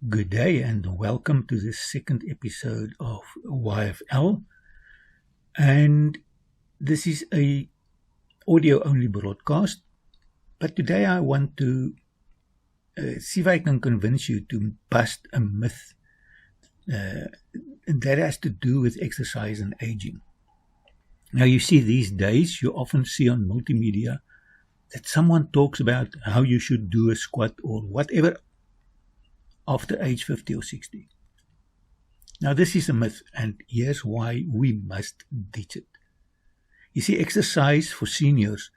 Good day and welcome to the second episode of YFL. And this is a audio only broadcast, but today I want to see if I can convince you to bust a myth that has to do with exercise and aging. Now you see these days, you often see on multimedia that someone talks about how you should do a squat or whatever after age 50 or 60. Now this is a myth, and here's why we must ditch it. You see, exercise for seniors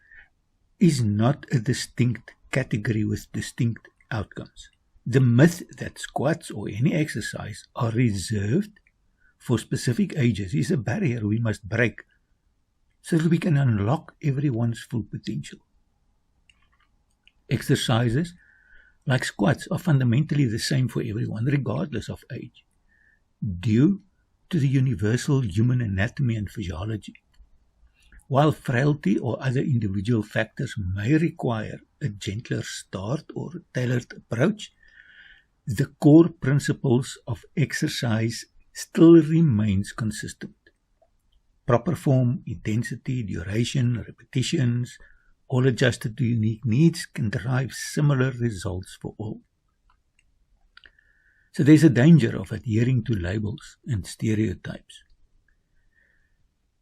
is not a distinct category with distinct outcomes. The myth that squats or any exercise are reserved for specific ages is a barrier we must break so that we can unlock everyone's full potential. Exercises like squats are fundamentally the same for everyone, regardless of age, due to the universal human anatomy and physiology. While frailty or other individual factors may require a gentler start or tailored approach, the core principles of exercise still remains consistent. Proper form, intensity, duration, repetitions, all adjusted to unique needs, can derive similar results for all. So there's a danger of adhering to labels and stereotypes.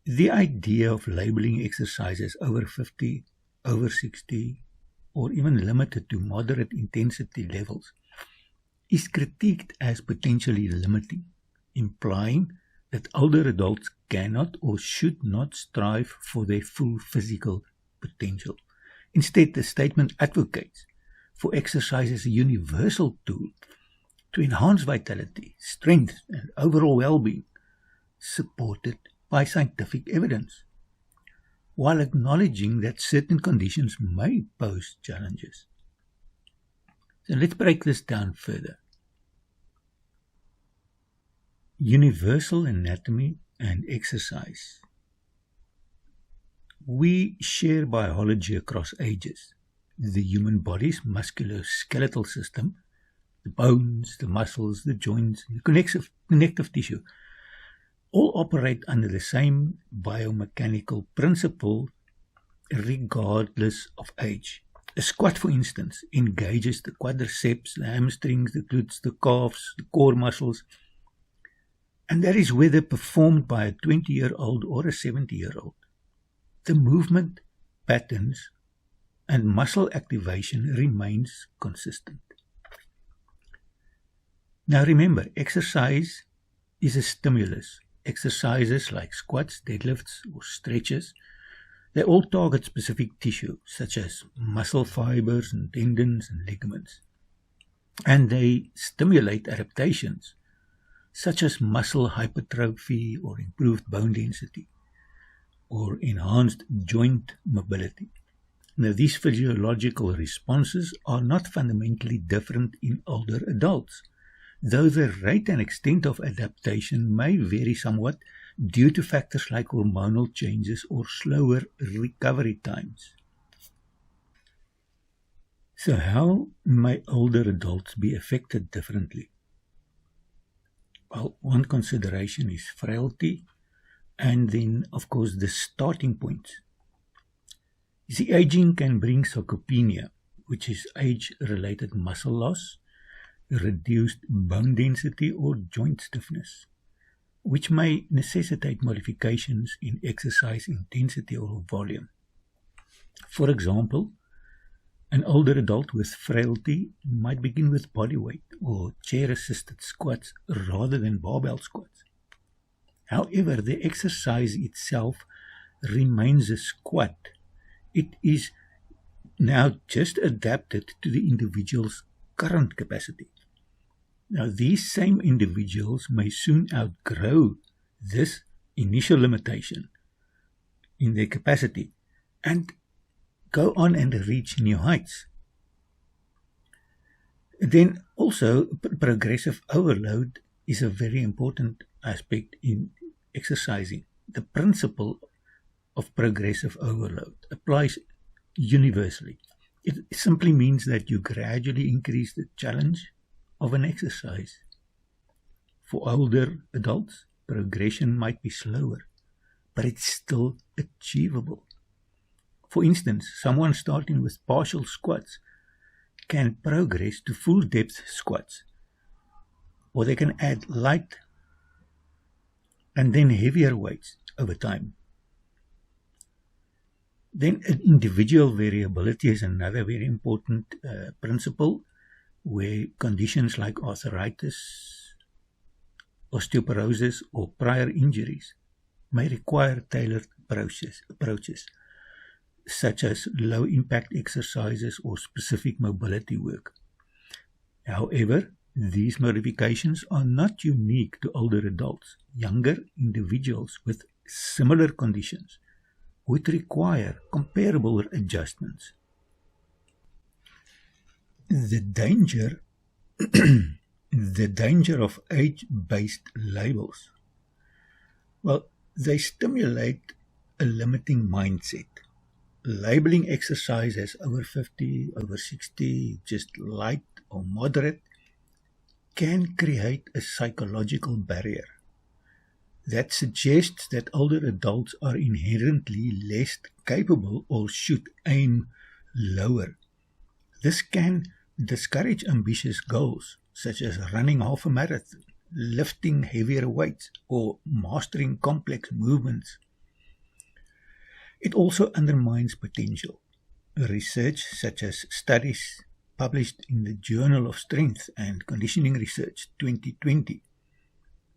The idea of labeling exercises over 50, over 60, or even limited to moderate intensity levels is critiqued as potentially limiting, implying that older adults cannot or should not strive for their full physical potential. Instead, the statement advocates for exercise as a universal tool to enhance vitality, strength, and overall well-being, supported by scientific evidence, while acknowledging that certain conditions may pose challenges. So let's break this down further. Universal anatomy and exercise. We share biology across ages. The human body's musculoskeletal system, the bones, the muscles, the joints, the connective tissue, all operate under the same biomechanical principle regardless of age. A squat, for instance, engages the quadriceps, the hamstrings, the glutes, the calves, the core muscles, and that is whether performed by a 20-year-old or a 70-year-old. The movement patterns and muscle activation remains consistent. Now remember, exercise is a stimulus. Exercises like squats, deadlifts, or stretches, they all target specific tissue, such as muscle fibers and tendons and ligaments. And they stimulate adaptations, such as muscle hypertrophy or improved bone density, or enhanced joint mobility. Now, these physiological responses are not fundamentally different in older adults, though the rate and extent of adaptation may vary somewhat due to factors like hormonal changes or slower recovery times. So how may older adults be affected differently? Well, one consideration is frailty, and then, of course, the starting point. You see, aging can bring sarcopenia, which is age-related muscle loss, reduced bone density, or joint stiffness, which may necessitate modifications in exercise intensity or volume. For example, an older adult with frailty might begin with bodyweight or chair-assisted squats rather than barbell squats. However, the exercise itself remains a squat. It is now just adapted to the individual's current capacity. Now, these same individuals may soon outgrow this initial limitation in their capacity and go on and reach new heights. Then also, progressive overload is a very important aspect in exercising. The principle of progressive overload applies universally. It simply means that you gradually increase the challenge of an exercise. For older adults, progression might be slower, but it's still achievable. For instance, someone starting with partial squats can progress to full depth squats, or they can add light and then heavier weights over time. Then individual variability is another very important principle, where conditions like arthritis, osteoporosis, or prior injuries may require tailored approaches, such as low-impact exercises or specific mobility work. However, these modifications are not unique to older adults. Younger individuals with similar conditions would require comparable adjustments. The danger of age-based labels. Well, they stimulate a limiting mindset. Labeling exercise as over 50, over 60, just light or moderate can create a psychological barrier that suggests that older adults are inherently less capable or should aim lower. This can discourage ambitious goals, such as running half a marathon, lifting heavier weights, or mastering complex movements. It also undermines potential. Research, such as studies published in the Journal of Strength and Conditioning Research 2020,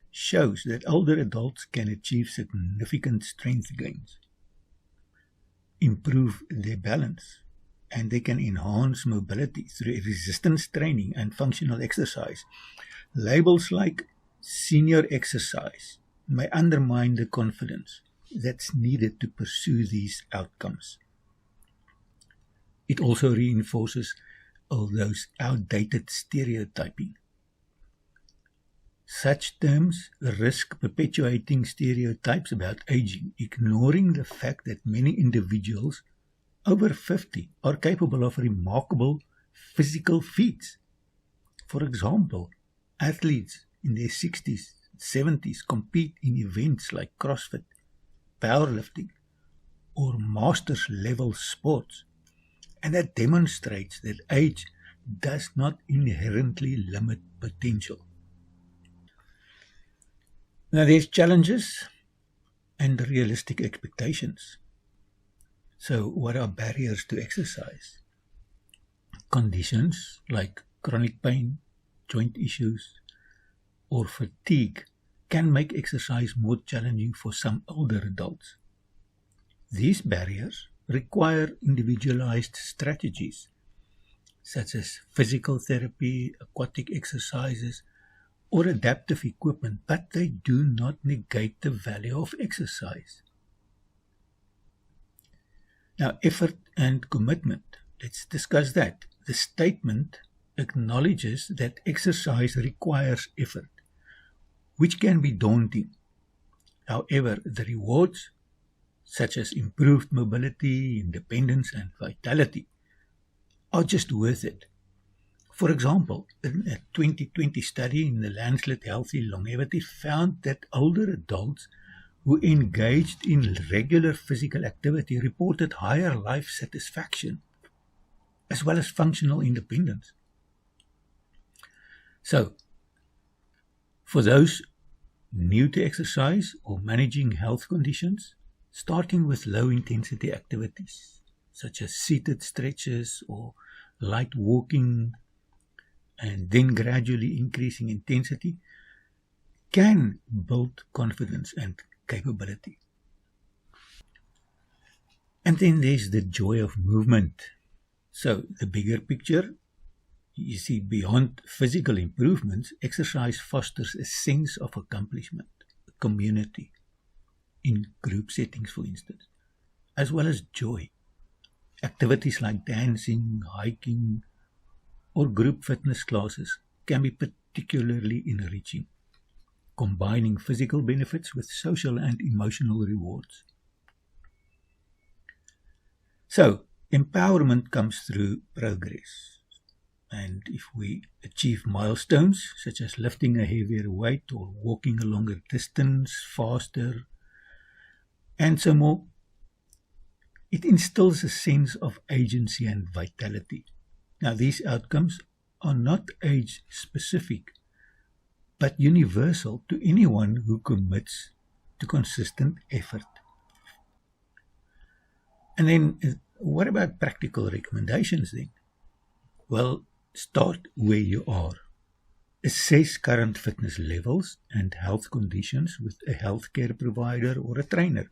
shows that older adults can achieve significant strength gains, improve their balance, and they can enhance mobility through resistance training and functional exercise. Labels like senior exercise may undermine the confidence that's needed to pursue these outcomes. It also reinforces all those outdated stereotyping. Such terms risk perpetuating stereotypes about aging, ignoring the fact that many individuals over 50 are capable of remarkable physical feats. For example, athletes in their 60s, 70s compete in events like CrossFit, powerlifting, or masters level sports, and that demonstrates that age does not inherently limit potential. Now, there's challenges and realistic expectations. So, what are barriers to exercise? Conditions like chronic pain, joint issues, or fatigue can make exercise more challenging for some older adults. These barriers require individualized strategies, such as physical therapy, aquatic exercises, or adaptive equipment, but they do not negate the value of exercise. Now, effort and commitment. Let's discuss that. The statement acknowledges that exercise requires effort, which can be daunting. However, the rewards, such as improved mobility, independence, and vitality, are just worth it. For example, a 2020 study in the Lancet Healthy Longevity found that older adults who engaged in regular physical activity reported higher life satisfaction, as well as functional independence. So, for those new to exercise or managing health conditions, starting with low-intensity activities, such as seated stretches or light walking, and then gradually increasing intensity, can build confidence and capability. And then there's the joy of movement. So the bigger picture, you see, beyond physical improvements, exercise fosters a sense of accomplishment, community, in group settings, for instance, as well as joy. Activities like dancing, hiking, or group fitness classes can be particularly enriching, combining physical benefits with social and emotional rewards. So, empowerment comes through progress. And if we achieve milestones, such as lifting a heavier weight or walking a longer distance faster, and so more, it instills a sense of agency and vitality. Now, these outcomes are not age-specific, but universal to anyone who commits to consistent effort. And then, what about practical recommendations then? Well, start where you are. Assess current fitness levels and health conditions with a healthcare provider or a trainer.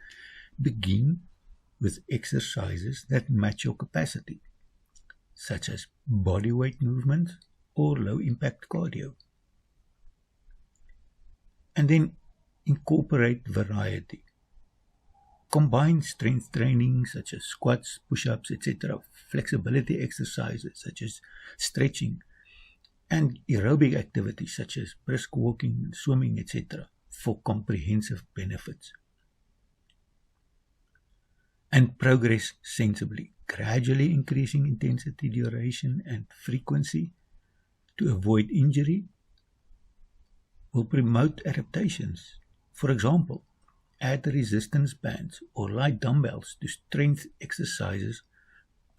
Begin with exercises that match your capacity, such as body weight movements or low-impact cardio. And then incorporate variety. Combine strength training such as squats, push-ups, etc., flexibility exercises such as stretching, and aerobic activities such as brisk walking, swimming, etc., for comprehensive benefits. And progress sensibly, gradually increasing intensity, duration, and frequency to avoid injury will promote adaptations. For example, add resistance bands or light dumbbells to strength exercises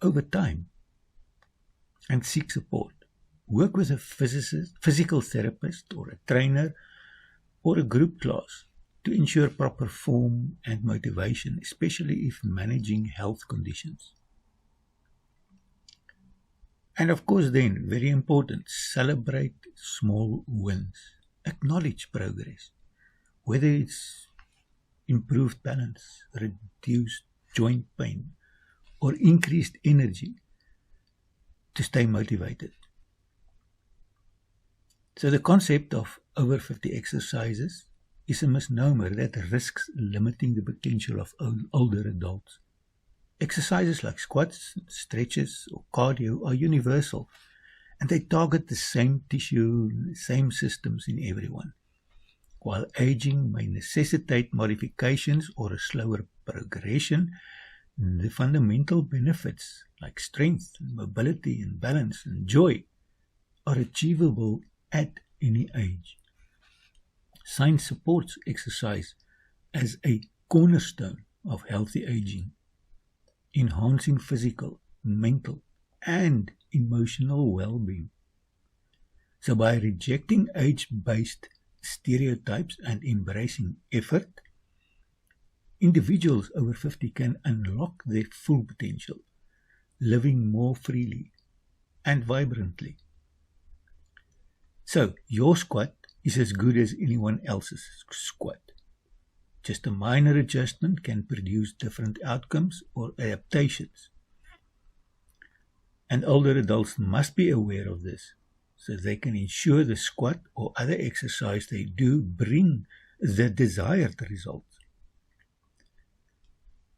over time, and seek support. Work with a physical therapist or a trainer or a group class to ensure proper form and motivation, especially if managing health conditions. And of course then, very important, celebrate small wins. Acknowledge progress, whether it's improved balance, reduced joint pain, or increased energy to stay motivated. So the concept of over 50 exercises is a misnomer that risks limiting the potential of older adults. Exercises like squats, stretches, or cardio are universal, and they target the same tissue, same systems in everyone. While aging may necessitate modifications or a slower progression, the fundamental benefits like strength, mobility, and balance and joy are achievable at any age. Science supports exercise as a cornerstone of healthy aging, enhancing physical, mental, and emotional well-being. So by rejecting age-based stereotypes and embracing effort, individuals over 50 can unlock their full potential, living more freely and vibrantly. So, your squat is as good as anyone else's squat. Just a minor adjustment can produce different outcomes or adaptations. And older adults must be aware of this, so they can ensure the squat or other exercise they do bring the desired results.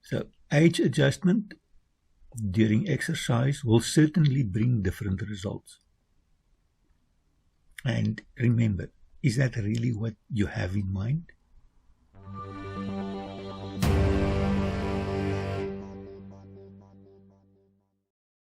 So, age adjustment during exercise will certainly bring different results. And remember, is that really what you have in mind?